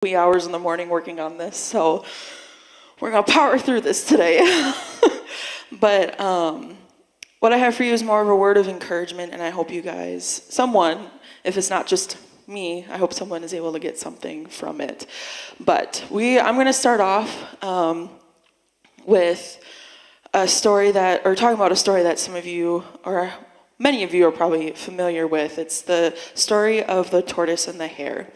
wee hours in the morning working on this, so we're gonna power through this today. But what I have for you is more of a word of encouragement, and I hope you guys, someone, if it's not just me, I hope someone is able to get something from it. But I'm gonna start off with a story talking about a story that some of you, or many of you, are probably familiar with. It's the story of the tortoise and the hare.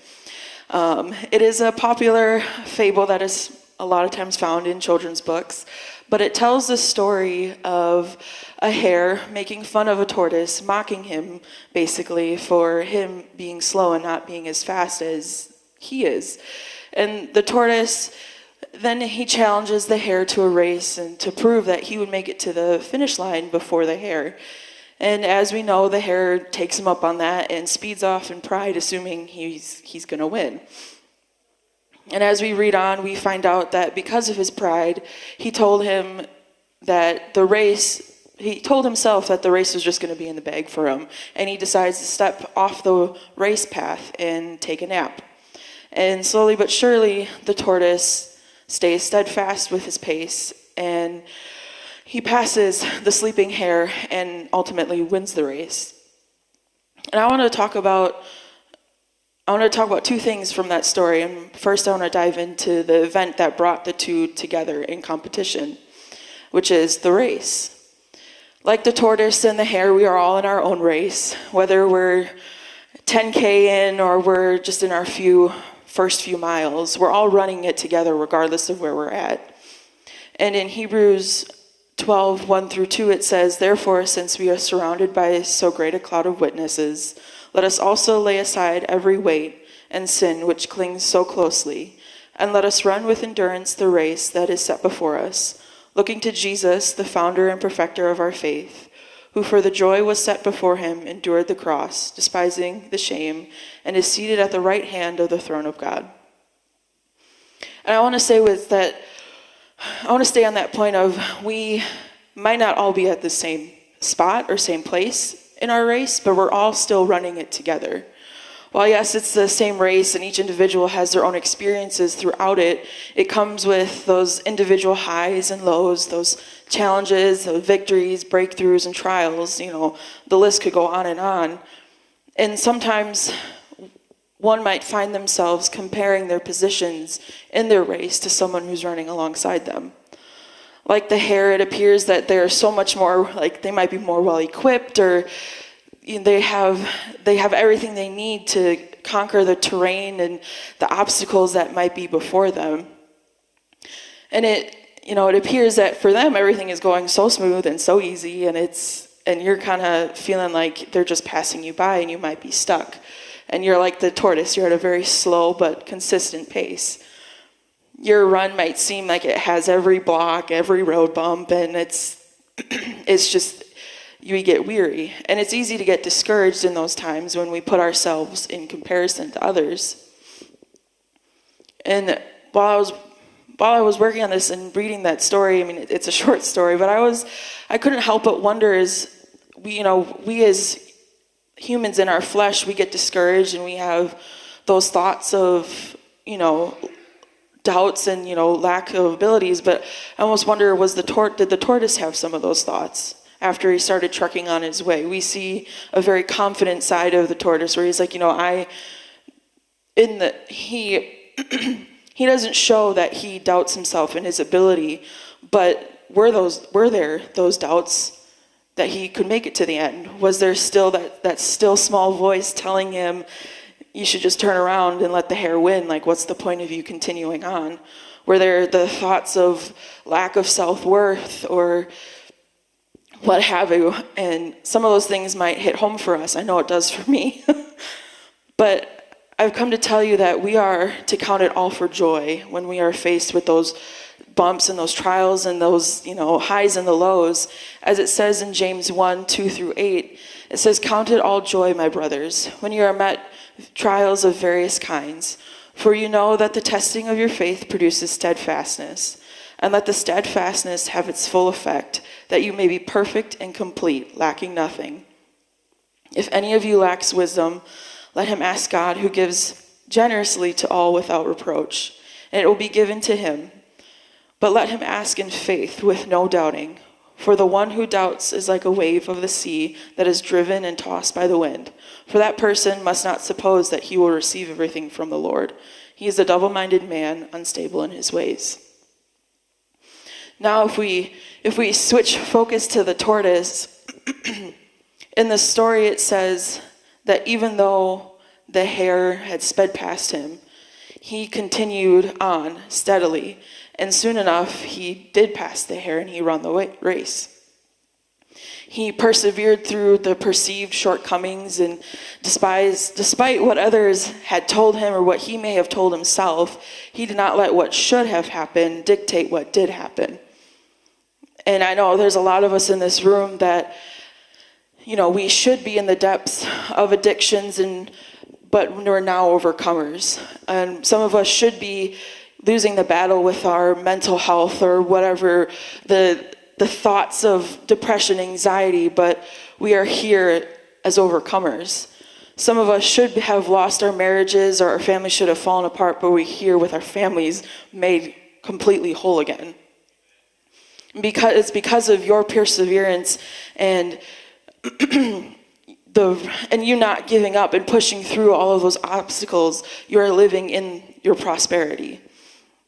It is a popular fable that is a lot of times found in children's books, but it tells the story of a hare making fun of a tortoise, mocking him basically for him being slow and not being as fast as he is. And the tortoise, then he challenges the hare to a race and to prove that he would make it to the finish line before the hare. And as we know, the hare takes him up on that and speeds off in pride, assuming he's going to win. And as we read on, we find out that because of his pride, he told himself that the race was just going to be in the bag for him. And he decides to step off the race path and take a nap. And slowly but surely, the tortoise stays steadfast with his pace, and he passes the sleeping hare and ultimately wins the race. And I want to talk about two things from that story. And first, I want to dive into the event that brought the two together in competition, which is the race. Like the tortoise and the hare, we are all in our own race, whether we're 10K in or we're just in our first few miles. We're all running it together regardless of where we're at. And in Hebrews 12, 1-2, it says, "Therefore, since we are surrounded by so great a cloud of witnesses, let us also lay aside every weight and sin which clings so closely, and let us run with endurance the race that is set before us, looking to Jesus, the founder and perfecter of our faith, who for the joy was set before him endured the cross, despising the shame, and is seated at the right hand of the throne of God." And I want to stay on that point of, we might not all be at the same spot or same place in our race, but we're all still running it together. While yes, it's the same race and each individual has their own experiences throughout it, it comes with those individual highs and lows, those challenges, those victories, breakthroughs, and trials. The list could go on. And sometimes one might find themselves comparing their positions in their race to someone who's running alongside them. Like the hare, it appears that they're so much more, like they might be more well-equipped, or they have everything they need to conquer the terrain and the obstacles that might be before them. And it appears that for them, everything is going so smooth and so easy, and you're kind of feeling like they're just passing you by and you might be stuck. And you're like the tortoise, you're at a very slow but consistent pace. Your run might seem like it has every block, every road bump, and it's just, you get weary. And it's easy to get discouraged in those times when we put ourselves in comparison to others. And while I was working on this and reading that story, it's a short story, but I couldn't help but wonder, we as humans in our flesh, we get discouraged and we have those thoughts of, doubts and, lack of abilities. But I almost wonder, did the tortoise have some of those thoughts after he started trucking on his way? We see a very confident side of the tortoise where he's like, he doesn't show that he doubts himself in his ability, but were there those doubts that he could make it to the end? Was there still that still small voice telling him, you should just turn around and let the hare win? Like, what's the point of you continuing on? Were there the thoughts of lack of self-worth or what have you? And some of those things might hit home for us. I know it does for me. But I've come to tell you that we are to count it all for joy when we are faced with those bumps and those trials and those, highs and the lows. As it says in James 1:2-8, it says, "Count it all joy, my brothers, when you are met trials of various kinds. For you know that the testing of your faith produces steadfastness. And let the steadfastness have its full effect, that you may be perfect and complete, lacking nothing. If any of you lacks wisdom, let him ask God, who gives generously to all without reproach, and it will be given to him. But let him ask in faith with no doubting. For the one who doubts is like a wave of the sea that is driven and tossed by the wind. For that person must not suppose that he will receive everything from the Lord. He is a double-minded man, unstable in his ways. Now if we switch focus to the tortoise, in the story it says that even though the hare had sped past him, he continued on steadily. And soon enough, he did pass the hare and he ran the race. He persevered through the perceived shortcomings, and despite what others had told him or what he may have told himself, he did not let what should have happened dictate what did happen. And I know there's a lot of us in this room that, we should be in the depths of addictions, but we're now overcomers. And some of us should be losing the battle with our mental health or whatever, the thoughts of depression, anxiety, but we are here as overcomers. Some of us should have lost our marriages or our families should have fallen apart, but we're here with our families made completely whole again. It's because of your perseverance and you not giving up and pushing through all of those obstacles, you are living in your prosperity.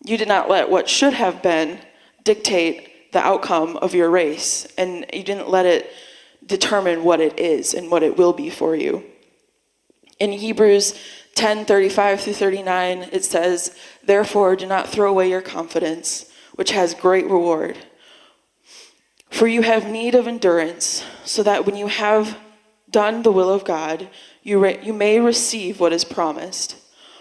You did not let what should have been dictate the outcome of your race, and you didn't let it determine what it is and what it will be for you. In Hebrews 10:35 through 39, it says, "Therefore do not throw away your confidence, which has great reward. For you have need of endurance, so that when you have done the will of God, you may receive what is promised.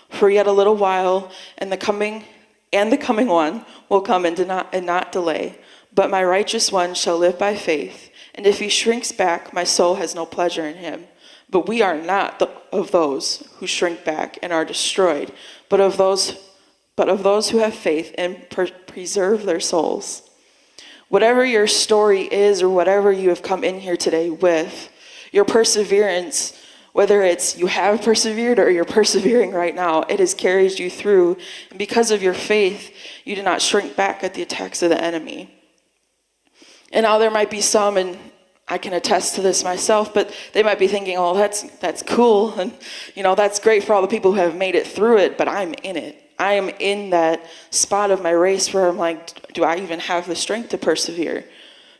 For yet a little while, and the coming one will come and not delay. But my righteous one shall live by faith, and if he shrinks back, my soul has no pleasure in him. But we are not of those who shrink back and are destroyed, but of those who have faith and preserve their souls." Whatever your story is, or whatever you have come in here today with, your perseverance, whether it's you have persevered or you're persevering right now, it has carried you through. And because of your faith, you did not shrink back at the attacks of the enemy. And now there might be some, and I can attest to this myself, but they might be thinking, "Oh, that's cool, and that's great for all the people who have made it through it, but I'm in it. I am in that spot of my race where I'm like, do I even have the strength to persevere?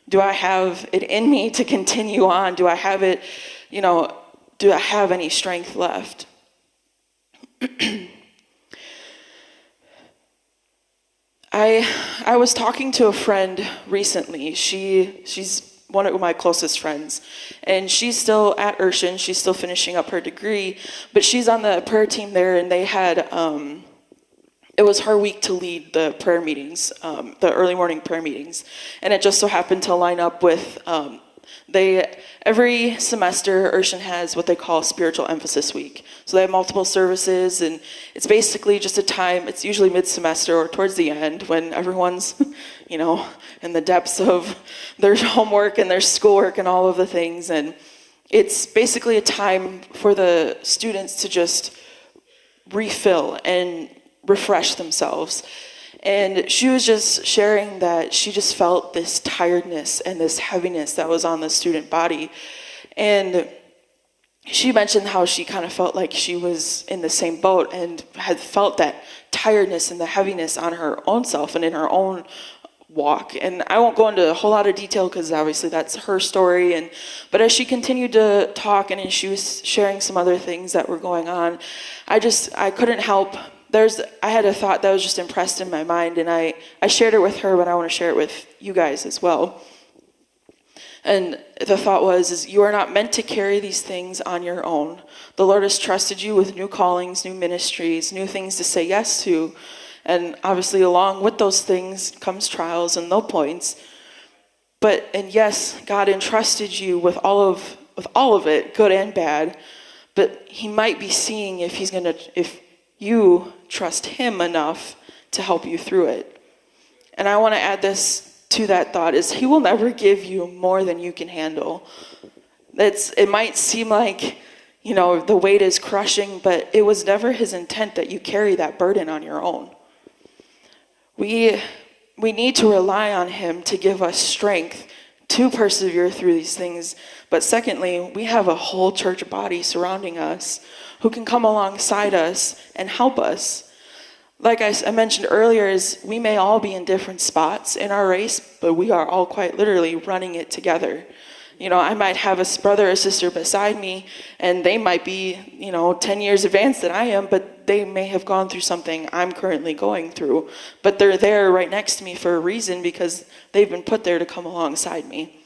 Do I have it in me to continue on? Do I have it, do I have any strength left?" I was talking to a friend recently. She's one of my closest friends, and she's still at Urshan. She's still finishing up her degree, but she's on the prayer team there, and they had it was her week to lead the prayer meetings, the early morning prayer meetings, and it just so happened to line up with every semester Urshan has what they call spiritual emphasis week. So they have multiple services, and it's basically just a time, it's usually mid-semester or towards the end when everyone's, in the depths of their homework and their schoolwork and all of the things. And it's basically a time for the students to just refill and refresh themselves. And she was just sharing that she just felt this tiredness and this heaviness that was on the student body. And she mentioned how she kind of felt like she was in the same boat and had felt that tiredness and the heaviness on her own self and in her own walk. And I won't go into a whole lot of detail because obviously that's her story. But as she continued to talk and she was sharing some other things that were going on, I couldn't help. I had a thought that was just impressed in my mind, and I shared it with her, but I want to share it with you guys as well. And the thought was, you are not meant to carry these things on your own. The Lord has trusted you with new callings, new ministries, new things to say yes to. And obviously along with those things comes trials and low points. And yes, God entrusted you with all of it, good and bad. But he might be seeing if you trust him enough to help you through it. And I want to add this to that thought, is he will never give you more than you can handle. It might seem like, the weight is crushing, but it was never his intent that you carry that burden on your own. We need to rely on him to give us strength to persevere through these things. But secondly, we have a whole church body surrounding us who can come alongside us and help us. Like I mentioned earlier, is we may all be in different spots in our race, but we are all quite literally running it together. I might have a brother or sister beside me, and they might be, 10 years advanced than I am, but they may have gone through something I'm currently going through. But they're there right next to me for a reason, because they've been put there to come alongside me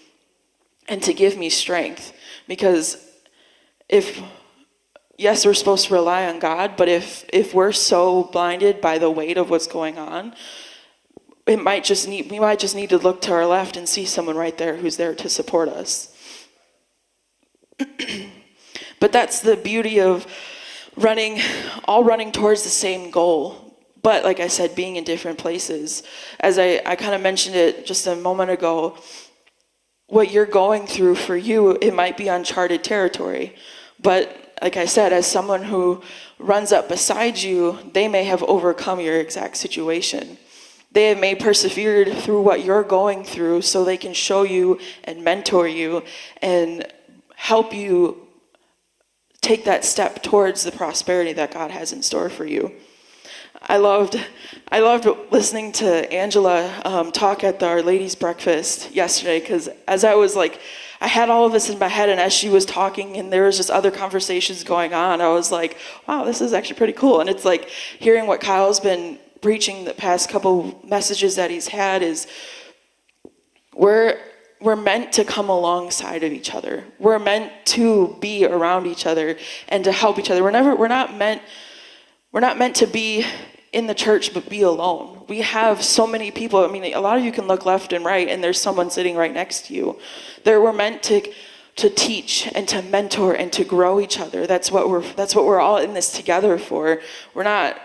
and to give me strength. Because yes, we're supposed to rely on God, but if we're so blinded by the weight of what's going on, we might just need to look to our left and see someone right there who's there to support us. But that's the beauty of all running towards the same goal. But like I said, being in different places. As I kind of mentioned it just a moment ago, what you're going through for you, it might be uncharted territory. But like I said, as someone who runs up beside you, they may have overcome your exact situation. They may persevered through what you're going through so they can show you and mentor you and help you take that step towards the prosperity that God has in store for you. I loved listening to Angela talk at our ladies' breakfast yesterday, because as I had all of this in my head, and as she was talking and there was just other conversations going on, I was like, wow, this is actually pretty cool. And it's like hearing what Kyle's been preaching the past couple messages that he's had is we're meant to come alongside of each other. We're meant to be around each other and to help each other. We're not meant to be in the church but be alone. We have so many people. I mean, a lot of you can look left and right and there's someone sitting right next to you. We're meant to teach and to mentor and to grow each other. That's what we're all in this together for. We're not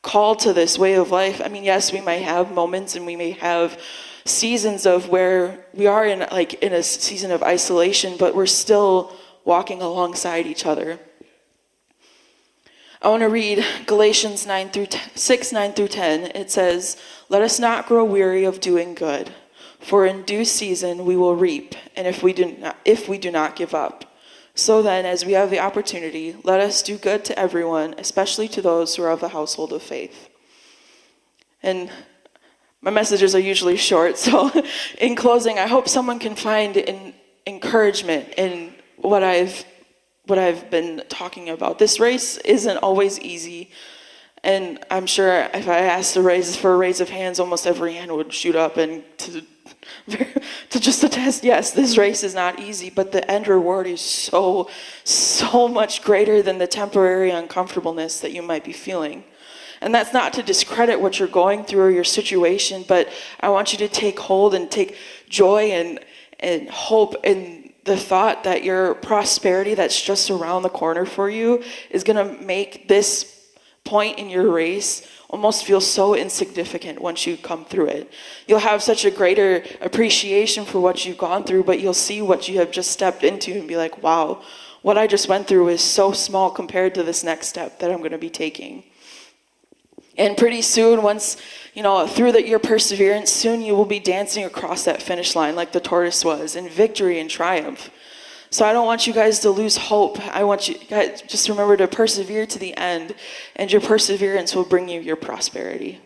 called to this way of life. I mean, yes, we may have moments and we may have seasons of where we are in a season of isolation, but we're still walking alongside each other. I want to read Galatians 6, 9 through 10. It says, "Let us not grow weary of doing good, for in due season we will reap, and if we do not give up. So then, as we have the opportunity, let us do good to everyone, especially to those who are of the household of faith." And my messages are usually short, so in closing, I hope someone can find encouragement in what I've been talking about. This race isn't always easy, and I'm sure if I asked for a raise of hands, almost every hand would shoot up and to just attest, yes, this race is not easy, but the end reward is so much greater than the temporary uncomfortableness that you might be feeling. And that's not to discredit what you're going through or your situation, but I want you to take hold and take joy and hope in the thought that your prosperity that's just around the corner for you is going to make this point in your race almost feel so insignificant once you come through it. You'll have such a greater appreciation for what you've gone through, but you'll see what you have just stepped into and be like, wow, what I just went through is so small compared to this next step that I'm going to be taking. And pretty soon, once, through your perseverance, soon you will be dancing across that finish line like the tortoise was, in victory and triumph. So I don't want you guys to lose hope. I want you guys just remember to persevere to the end, and your perseverance will bring you your prosperity.